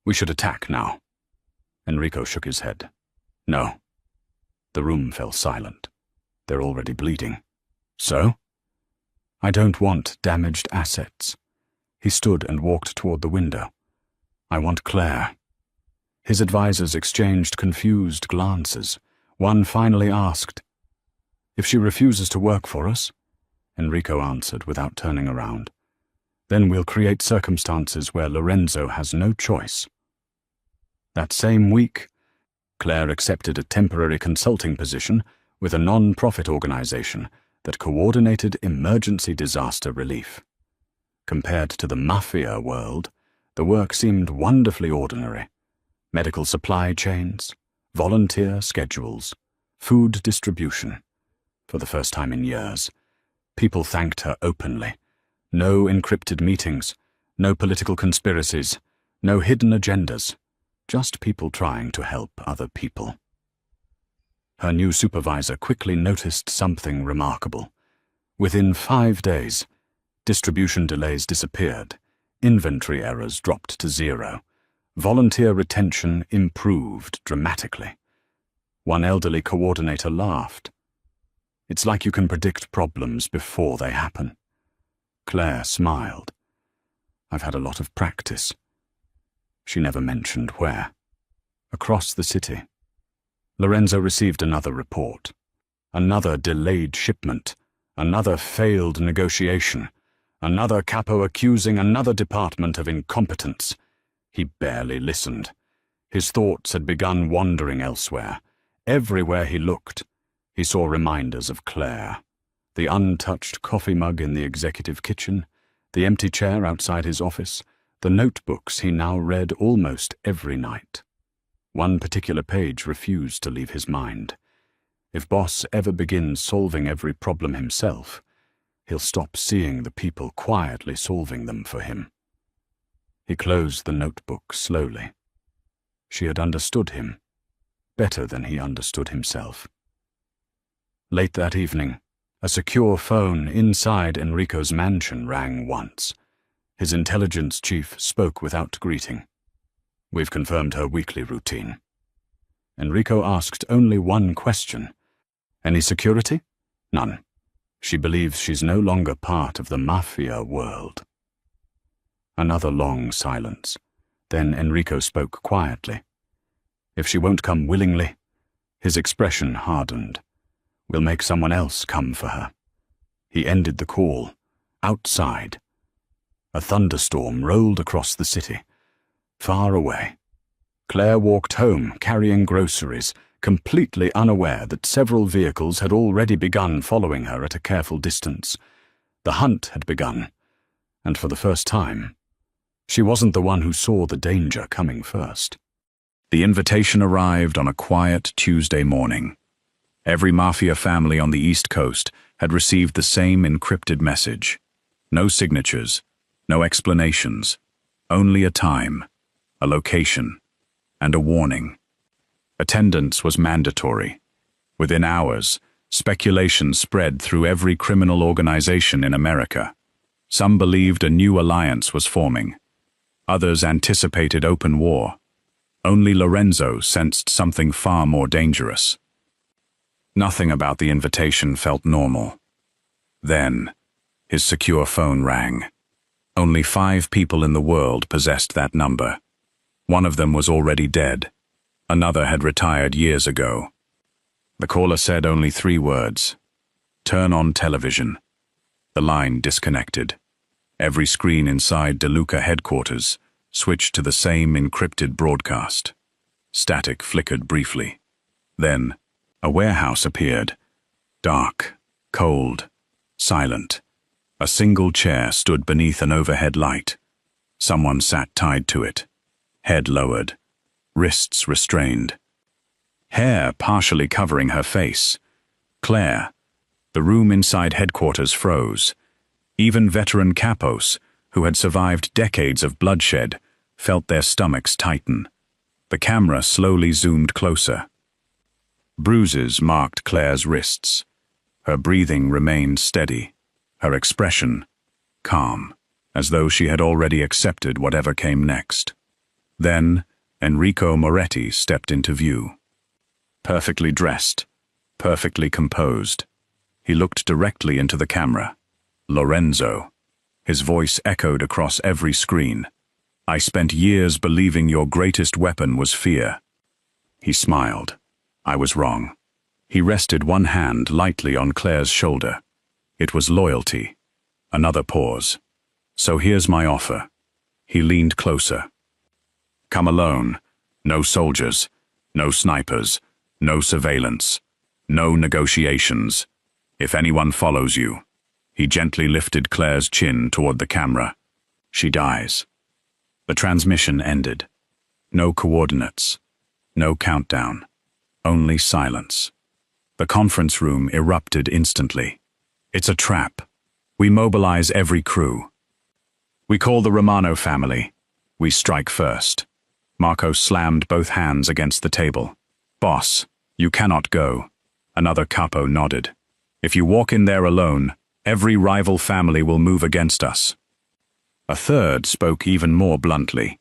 "We should attack now." Enrico shook his head. "No." The room fell silent. "They're already bleeding." "So?" "I don't want damaged assets." He stood and walked toward the window. "I want Claire." His advisors exchanged confused glances. One finally asked, "If she refuses to work for us?" Enrico answered without turning around. "Then we'll create circumstances where Lorenzo has no choice." That same week, Claire accepted a temporary consulting position with a non-profit organization that coordinated emergency disaster relief. Compared to the Mafia world, the work seemed wonderfully ordinary. Medical supply chains, volunteer schedules, food distribution. For the first time in years, people thanked her openly. No encrypted meetings, no political conspiracies, no hidden agendas, just people trying to help other people. Her new supervisor quickly noticed something remarkable. Within 5 days, distribution delays disappeared, inventory errors dropped to 0, volunteer retention improved dramatically. One elderly coordinator laughed. "It's like you can predict problems before they happen." Claire smiled. "I've had a lot of practice." She never mentioned where. Across the city, Lorenzo received another report. Another delayed shipment. Another failed negotiation. Another capo accusing another department of incompetence. He barely listened. His thoughts had begun wandering elsewhere. Everywhere he looked, he saw reminders of Claire. The untouched coffee mug in the executive kitchen, the empty chair outside his office, the notebooks he now read almost every night. One particular page refused to leave his mind. If Boss ever begins solving every problem himself, he'll stop seeing the people quietly solving them for him. He closed the notebook slowly. She had understood him, better than he understood himself. Late that evening, a secure phone inside Enrico's mansion rang once. His intelligence chief spoke without greeting. "We've confirmed her weekly routine." Enrico asked only one question. "Any security?" "None. She believes she's no longer part of the Mafia world." Another long silence. Then Enrico spoke quietly. "If she won't come willingly," his expression hardened, "we'll make someone else come for her." He ended the call. Outside, a thunderstorm rolled across the city. Far away, Claire walked home carrying groceries, completely unaware that several vehicles had already begun following her at a careful distance. The hunt had begun, and for the first time, she wasn't the one who saw the danger coming first. The invitation arrived on a quiet Tuesday morning. Every Mafia family on the East Coast had received the same encrypted message. No signatures, no explanations, only a time, a location, and a warning. Attendance was mandatory. Within hours, speculation spread through every criminal organization in America. Some believed a new alliance was forming. Others anticipated open war. Only Lorenzo sensed something far more dangerous. Nothing about the invitation felt normal. Then, his secure phone rang. Only 5 people in the world possessed that number. One of them was already dead. Another had retired years ago. The caller said only 3 words. "Turn on television." The line disconnected. Every screen inside DeLuca headquarters switched to the same encrypted broadcast. Static flickered briefly. Then, a warehouse appeared. Dark, cold, silent. A single chair stood beneath an overhead light. Someone sat tied to it, head lowered, wrists restrained. Hair partially covering her face. Claire. The room inside headquarters froze. Even veteran capos, who had survived decades of bloodshed, felt their stomachs tighten. The camera slowly zoomed closer. Bruises marked Claire's wrists. Her breathing remained steady, her expression calm, as though she had already accepted whatever came next. Then, Enrico Moretti stepped into view. Perfectly dressed, perfectly composed. He looked directly into the camera. "Lorenzo." His voice echoed across every screen. "I spent years believing your greatest weapon was fear." He smiled. I was wrong. He rested one hand lightly on Claire's shoulder. It was loyalty. Another pause. "So here's my offer." He leaned closer. "Come alone. No soldiers. No snipers. No surveillance. No negotiations. If anyone follows you." He gently lifted Claire's chin toward the camera. "She dies." The transmission ended. No coordinates. No countdown. Only silence. The conference room erupted instantly. "It's a trap. We mobilize every crew. We call the Romano family. We strike first." Marco slammed both hands against the table. "Boss, you cannot go." Another capo nodded. "If you walk in there alone, every rival family will move against us." A third spoke even more bluntly.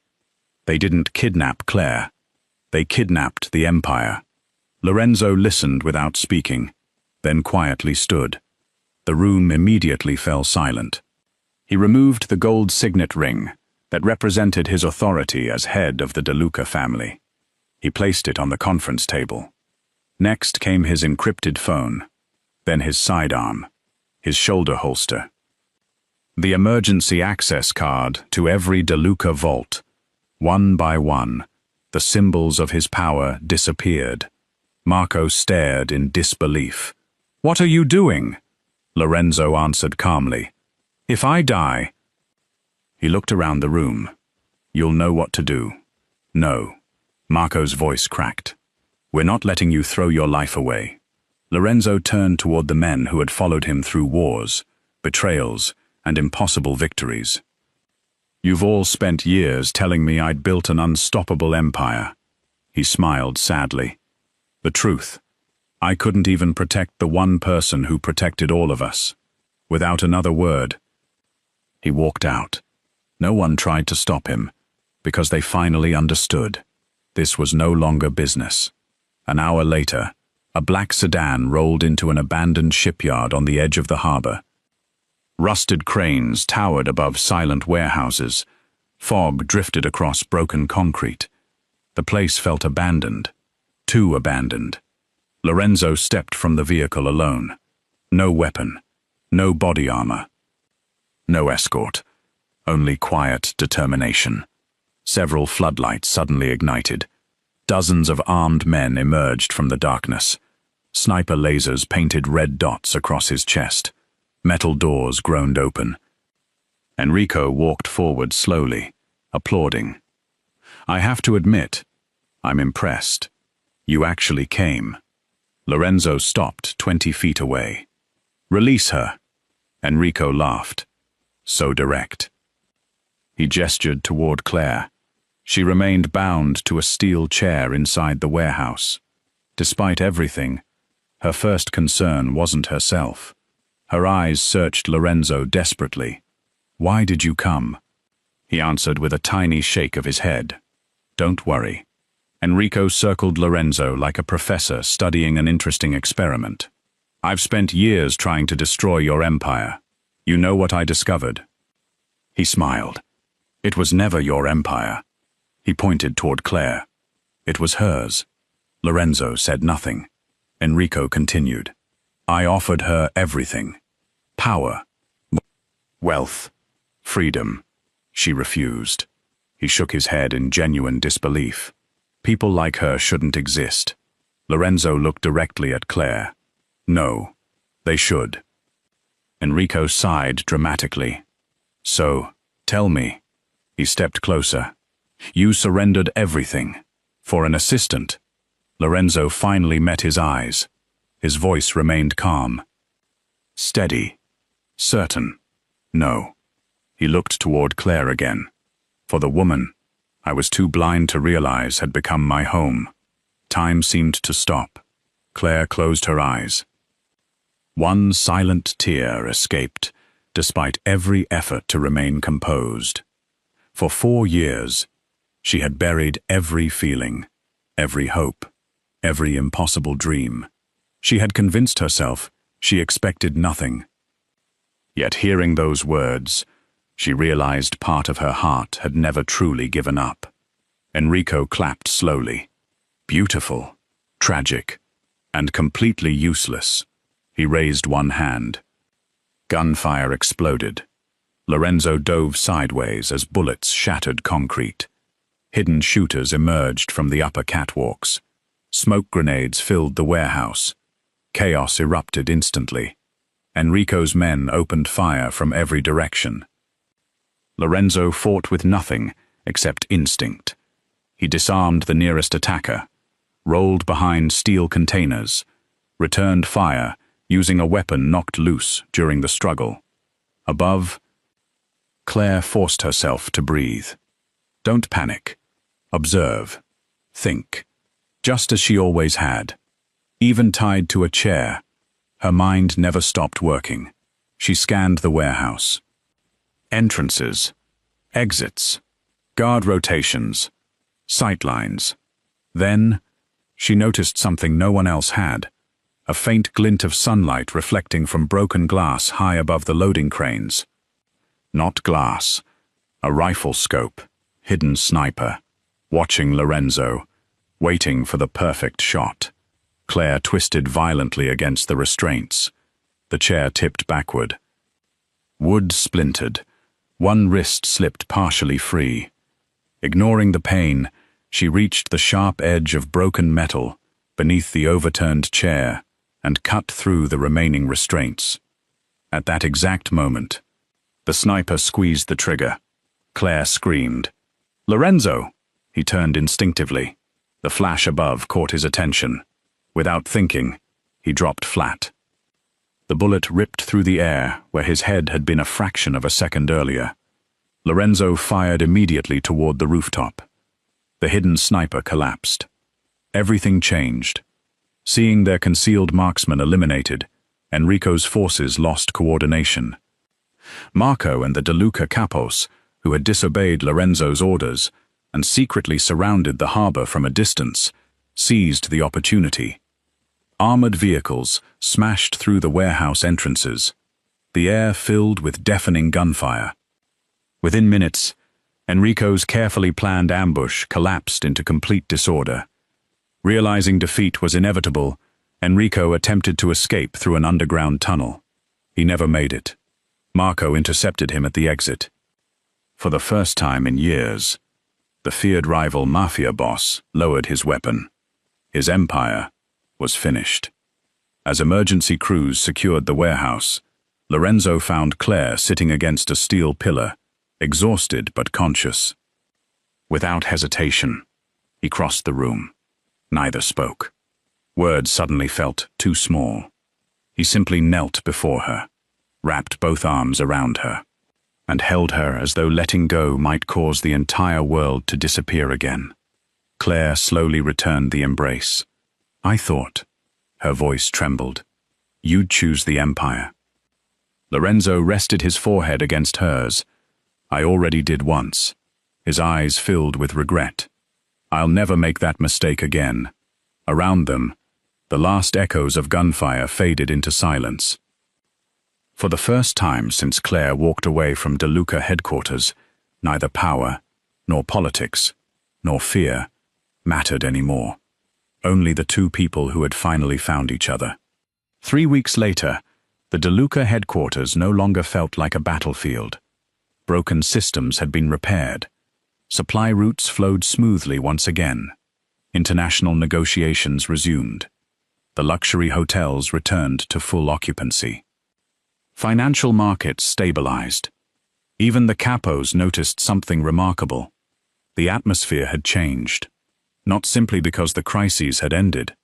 "They didn't kidnap Claire. They kidnapped the Empire." Lorenzo listened without speaking, then quietly stood. The room immediately fell silent. He removed the gold signet ring that represented his authority as head of the DeLuca family. He placed it on the conference table. Next came his encrypted phone, then his sidearm, his shoulder holster. The emergency access card to every DeLuca vault. One by one, the symbols of his power disappeared. Marco stared in disbelief. "What are you doing?" Lorenzo answered calmly. If I die... He looked around the room. You'll know what to do. No. Marco's voice cracked. We're not letting you throw your life away. Lorenzo turned toward the men who had followed him through wars, betrayals, and impossible victories. You've all spent years telling me I'd built an unstoppable empire. He smiled sadly. The truth. I couldn't even protect the one person who protected all of us. Without another word. He walked out. No one tried to stop him, because they finally understood. This was no longer business. An hour later, a black sedan rolled into an abandoned shipyard on the edge of the harbor. Rusted cranes towered above silent warehouses. Fog drifted across broken concrete. The place felt abandoned. Too abandoned. Lorenzo stepped from the vehicle alone. No weapon. No body armor. No escort. Only quiet determination. Several floodlights suddenly ignited. Dozens of armed men emerged from the darkness. Sniper lasers painted red dots across his chest. Metal doors groaned open. Enrico walked forward slowly, applauding. I have to admit, I'm impressed. You actually came. Lorenzo stopped 20 feet away. Release her. Enrico laughed. So direct. He gestured toward Claire. She remained bound to a steel chair inside the warehouse. Despite everything, her first concern wasn't herself. Her eyes searched Lorenzo desperately. Why did you come? He answered with a tiny shake of his head. Don't worry. Enrico circled Lorenzo like a professor studying an interesting experiment. I've spent years trying to destroy your empire. You know what I discovered? He smiled. It was never your empire. He pointed toward Claire. It was hers. Lorenzo said nothing. Enrico continued. I offered her everything. Power. Wealth. Freedom. She refused. He shook his head in genuine disbelief. People like her shouldn't exist. Lorenzo looked directly at Claire. No, they should. Enrico sighed dramatically. So, tell me. He stepped closer. You surrendered everything. For an assistant. Lorenzo finally met his eyes. His voice remained calm. Steady. Certain. No. He looked toward Claire again. For the woman, I was too blind to realize had become my home. Time seemed to stop. Claire closed her eyes. One silent tear escaped, despite every effort to remain composed. For 4 years, she had buried every feeling, every hope, every impossible dream. She had convinced herself she expected nothing. Yet hearing those words, she realized part of her heart had never truly given up. Enrico clapped slowly. Beautiful, tragic, and completely useless. He raised one hand. Gunfire exploded. Lorenzo dove sideways as bullets shattered concrete. Hidden shooters emerged from the upper catwalks. Smoke grenades filled the warehouse. Chaos erupted instantly. Enrico's men opened fire from every direction. Lorenzo fought with nothing except instinct. He disarmed the nearest attacker, rolled behind steel containers, returned fire using a weapon knocked loose during the struggle. Above, Claire forced herself to breathe. Don't panic. Observe. Think. Just as she always had. Even tied to a chair, her mind never stopped working. She scanned the warehouse. Entrances, exits, guard rotations, sightlines. Then, she noticed something no one else had. A faint glint of sunlight reflecting from broken glass high above the loading cranes. Not glass. A rifle scope, hidden sniper, watching Lorenzo, waiting for the perfect shot. Claire twisted violently against the restraints. The chair tipped backward. Wood splintered. One wrist slipped partially free. Ignoring the pain, she reached the sharp edge of broken metal beneath the overturned chair and cut through the remaining restraints. At that exact moment, the sniper squeezed the trigger. Claire screamed. "Lorenzo!" He turned instinctively. The flash above caught his attention. Without thinking, he dropped flat. The bullet ripped through the air where his head had been a fraction of a second earlier. Lorenzo fired immediately toward the rooftop. The hidden sniper collapsed. Everything changed. Seeing their concealed marksman eliminated, Enrico's forces lost coordination. Marco and the De Luca capos, who had disobeyed Lorenzo's orders and secretly surrounded the harbor from a distance, seized the opportunity. Armored vehicles smashed through the warehouse entrances. The air filled with deafening gunfire. Within minutes, Enrico's carefully planned ambush collapsed into complete disorder. Realizing defeat was inevitable, Enrico attempted to escape through an underground tunnel. He never made it. Marco intercepted him at the exit. For the first time in years, the feared rival Mafia boss lowered his weapon. His empire was finished. As emergency crews secured the warehouse, Lorenzo found Claire sitting against a steel pillar, exhausted but conscious. Without hesitation, he crossed the room. Neither spoke. Words suddenly felt too small. He simply knelt before her, wrapped both arms around her, and held her as though letting go might cause the entire world to disappear again. Claire slowly returned the embrace. "I thought," her voice trembled, "you'd choose the Empire." Lorenzo rested his forehead against hers. "I already did once." His eyes filled with regret. "I'll never make that mistake again." Around them, the last echoes of gunfire faded into silence. For the first time since Claire walked away from De Luca headquarters, neither power, nor politics, nor fear mattered anymore. Only the two people who had finally found each other. 3 weeks later, the De Luca headquarters no longer felt like a battlefield. Broken systems had been repaired. Supply routes flowed smoothly once again. International negotiations resumed. The luxury hotels returned to full occupancy. Financial markets stabilized. Even the capos noticed something remarkable. The atmosphere had changed. Not simply because the crises had ended,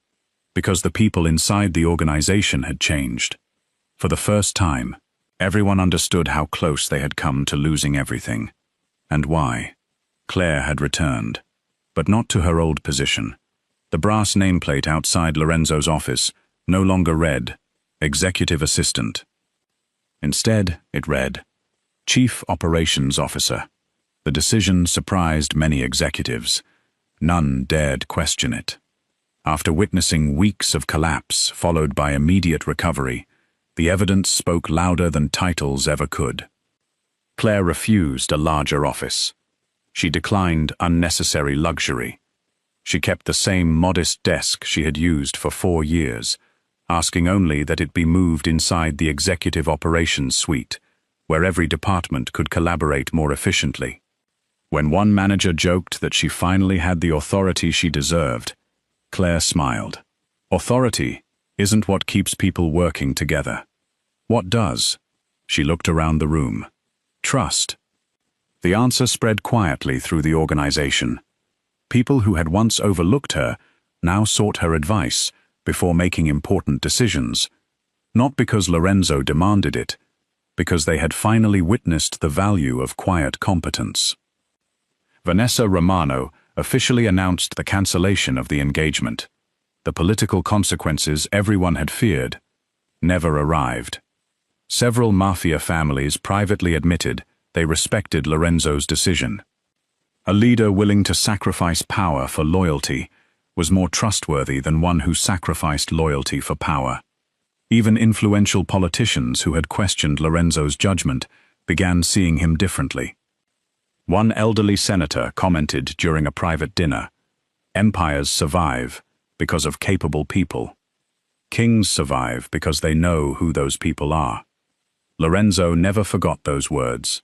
because the people inside the organization had changed. For the first time, everyone understood how close they had come to losing everything. And why. Claire had returned, but not to her old position. The brass nameplate outside Lorenzo's office no longer read, Executive Assistant. Instead, it read, Chief Operations Officer. The decision surprised many executives. None dared question it. After witnessing weeks of collapse followed by immediate recovery, the evidence spoke louder than titles ever could. Claire refused a larger office. She declined unnecessary luxury. She kept the same modest desk she had used for 4 years, asking only that it be moved inside the Executive Operations Suite, where every department could collaborate more efficiently. When one manager joked that she finally had the authority she deserved, Claire smiled. Authority isn't what keeps people working together. What does? She looked around the room. Trust. The answer spread quietly through the organization. People who had once overlooked her now sought her advice before making important decisions, not because Lorenzo demanded it, because they had finally witnessed the value of quiet competence. Vanessa Romano officially announced the cancellation of the engagement. The political consequences everyone had feared never arrived. Several Mafia families privately admitted they respected Lorenzo's decision. A leader willing to sacrifice power for loyalty was more trustworthy than one who sacrificed loyalty for power. Even influential politicians who had questioned Lorenzo's judgment began seeing him differently. One elderly senator commented during a private dinner, "Empires survive because of capable people. Kings survive because they know who those people are." Lorenzo never forgot those words.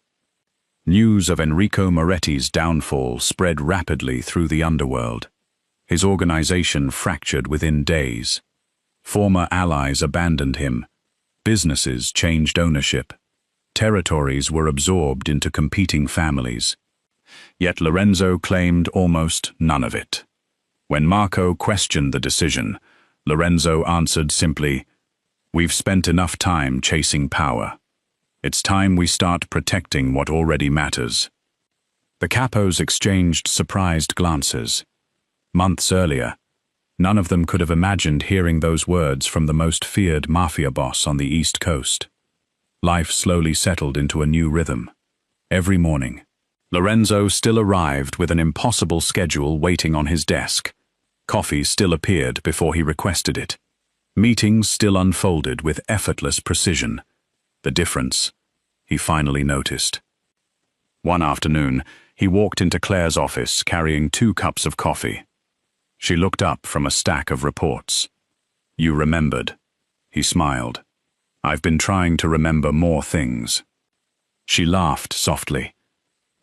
News of Enrico Moretti's downfall spread rapidly through the underworld. His organization fractured within days. Former allies abandoned him. Businesses changed ownership. Territories were absorbed into competing families. Yet Lorenzo claimed almost none of it. When Marco questioned the decision, Lorenzo answered simply, "We've spent enough time chasing power. It's time we start protecting what already matters." The capos exchanged surprised glances. Months earlier, none of them could have imagined hearing those words from the most feared Mafia boss on the East Coast. Life slowly settled into a new rhythm. Every morning, Lorenzo still arrived with an impossible schedule waiting on his desk. Coffee still appeared before he requested it. Meetings still unfolded with effortless precision. The difference, he finally noticed. One afternoon, he walked into Claire's office carrying 2 cups of coffee. She looked up from a stack of reports. "You remembered." He smiled. "I've been trying to remember more things." She laughed softly.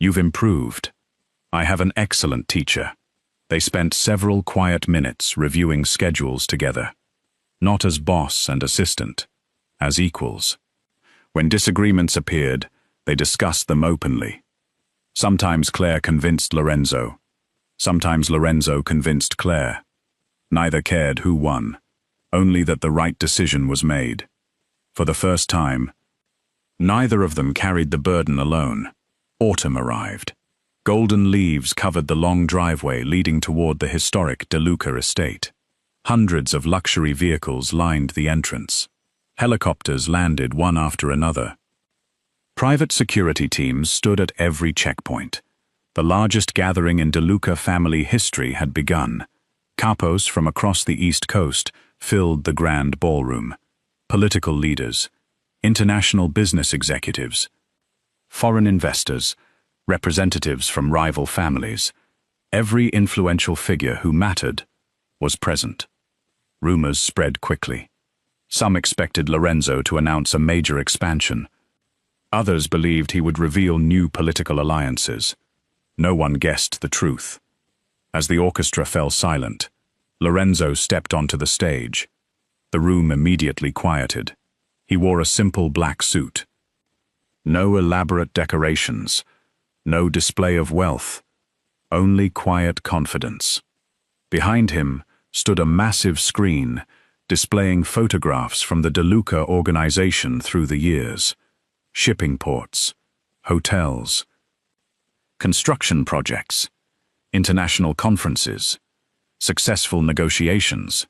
"You've improved. I have an excellent teacher." They spent several quiet minutes reviewing schedules together. Not as boss and assistant, as equals. When disagreements appeared, they discussed them openly. Sometimes Claire convinced Lorenzo. Sometimes Lorenzo convinced Claire. Neither cared who won, only that the right decision was made. For the first time, neither of them carried the burden alone. Autumn arrived. Golden leaves covered the long driveway leading toward the historic DeLuca estate. Hundreds of luxury vehicles lined the entrance. Helicopters landed one after another. Private security teams stood at every checkpoint. The largest gathering in DeLuca family history had begun. Capos from across the East Coast filled the grand ballroom. Political leaders, international business executives, foreign investors, representatives from rival families, every influential figure who mattered was present. Rumors spread quickly. Some expected Lorenzo to announce a major expansion. Others believed he would reveal new political alliances. No one guessed the truth. As the orchestra fell silent, Lorenzo stepped onto the stage. The room immediately quieted. He wore a simple black suit. No elaborate decorations, no display of wealth, only quiet confidence. Behind him stood a massive screen displaying photographs from the DeLuca organization through the years. Shipping ports, hotels, construction projects, international conferences, successful negotiations,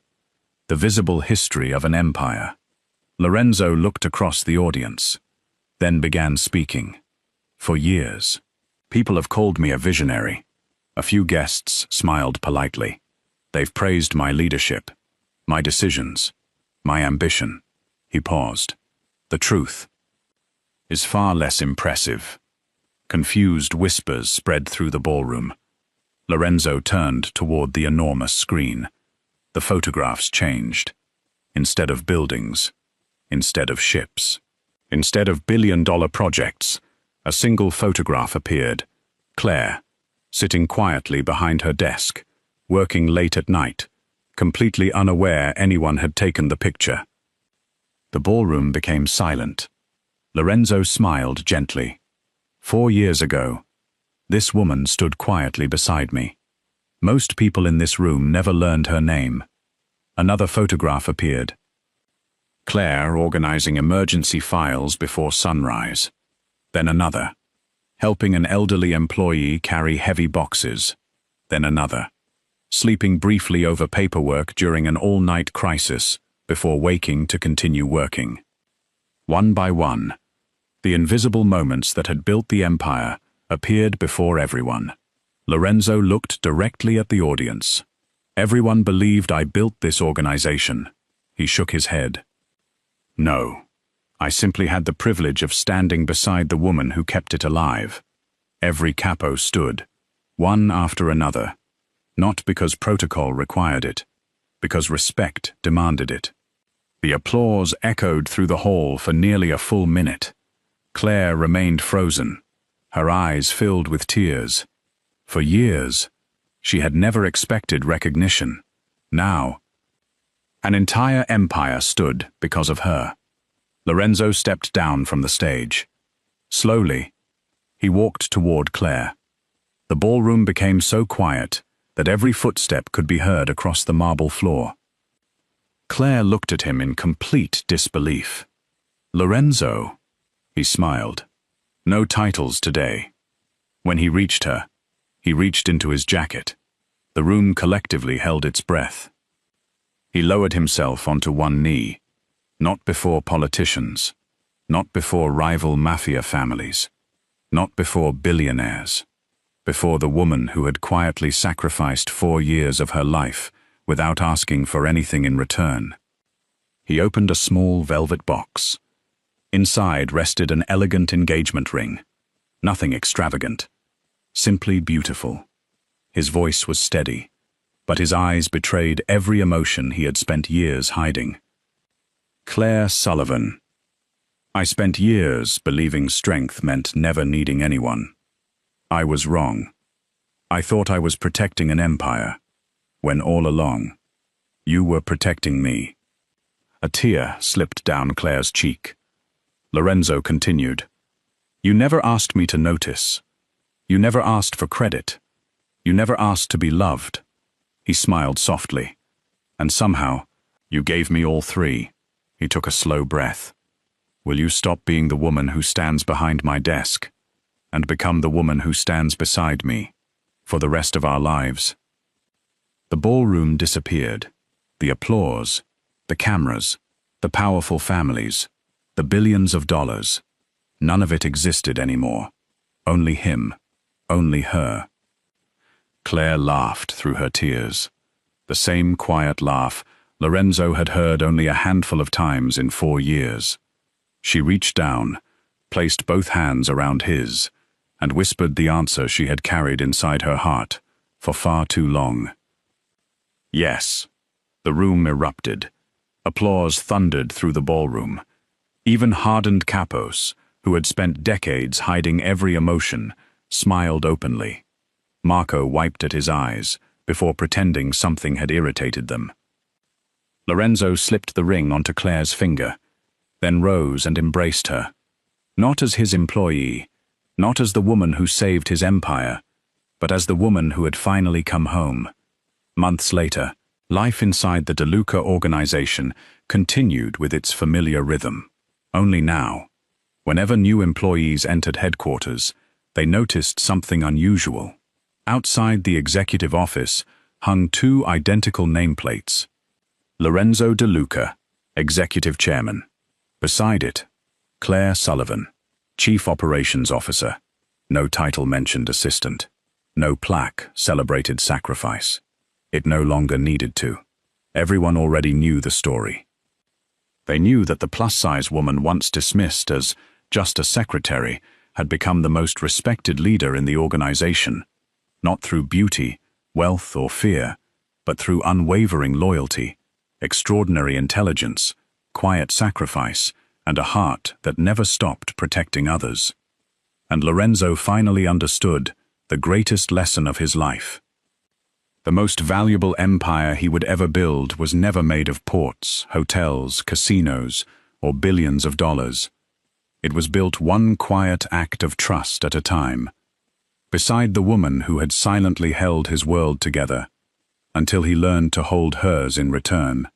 the visible history of an empire. Lorenzo looked across the audience, then began speaking. For years, people have called me a visionary. A few guests smiled politely. They've praised my leadership, my decisions, my ambition. He paused. The truth is far less impressive. Confused whispers spread through the ballroom. Lorenzo turned toward the enormous screen. The photographs changed. Instead of buildings, instead of ships, instead of billion-dollar projects, a single photograph appeared. Claire, sitting quietly behind her desk, working late at night, completely unaware anyone had taken the picture. The ballroom became silent. Lorenzo smiled gently. 4 years ago, this woman stood quietly beside me. Most people in this room never learned her name. Another photograph appeared. Claire organizing emergency files before sunrise. Then another, helping an elderly employee carry heavy boxes. Then another, sleeping briefly over paperwork during an all-night crisis before waking to continue working. One by one, the invisible moments that had built the empire appeared before everyone. Lorenzo looked directly at the audience. Everyone believed I built this organization. He shook his head. No, I simply had the privilege of standing beside the woman who kept it alive. Every capo stood, one after another, not because protocol required it, because respect demanded it. The applause echoed through the hall for nearly a full minute. Claire remained frozen, her eyes filled with tears. For years, she had never expected recognition. Now, an entire empire stood because of her. Lorenzo stepped down from the stage. Slowly, he walked toward Claire. The ballroom became so quiet that every footstep could be heard across the marble floor. Claire looked at him in complete disbelief. "Lorenzo," he smiled. "No titles today." When he reached her, he reached into his jacket. The room collectively held its breath. He lowered himself onto one knee, not before politicians, not before rival mafia families, not before billionaires, before the woman who had quietly sacrificed 4 years of her life without asking for anything in return. He opened a small velvet box. Inside rested an elegant engagement ring. Nothing extravagant, simply beautiful. His voice was steady, but his eyes betrayed every emotion he had spent years hiding. "Claire Sullivan. I spent years believing strength meant never needing anyone. I was wrong. I thought I was protecting an empire, when all along, you were protecting me." A tear slipped down Claire's cheek. Lorenzo continued, "You never asked me to notice. You never asked for credit. You never asked to be loved." He smiled softly. "And somehow, you gave me all 3. He took a slow breath. "Will you stop being the woman who stands behind my desk and become the woman who stands beside me for the rest of our lives?" The ballroom disappeared. The applause, the cameras, the powerful families, the billions of dollars. None of it existed anymore. Only him, only her. Claire laughed through her tears. The same quiet laugh Lorenzo had heard only a handful of times in 4 years. She reached down, placed both hands around his, and whispered the answer she had carried inside her heart for far too long. Yes. The room erupted. Applause thundered through the ballroom. Even hardened capos, who had spent decades hiding every emotion, smiled openly. Marco wiped at his eyes before pretending something had irritated them. Lorenzo slipped the ring onto Claire's finger, then rose and embraced her. Not as his employee, not as the woman who saved his empire, but as the woman who had finally come home. Months later, life inside the DeLuca organization continued with its familiar rhythm. Only now, whenever new employees entered headquarters, they noticed something unusual. Outside the executive office hung 2 identical nameplates. Lorenzo DeLuca, Executive Chairman. Beside it, Claire Sullivan, Chief Operations Officer. No title mentioned assistant. No plaque celebrated sacrifice. It no longer needed to. Everyone already knew the story. They knew that the plus-size woman once dismissed as just a secretary had become the most respected leader in the organization. Not through beauty, wealth, or fear, but through unwavering loyalty, extraordinary intelligence, quiet sacrifice, and a heart that never stopped protecting others. And Lorenzo finally understood the greatest lesson of his life. The most valuable empire he would ever build was never made of ports, hotels, casinos, or billions of dollars. It was built one quiet act of trust at a time, beside the woman who had silently held his world together, until he learned to hold hers in return.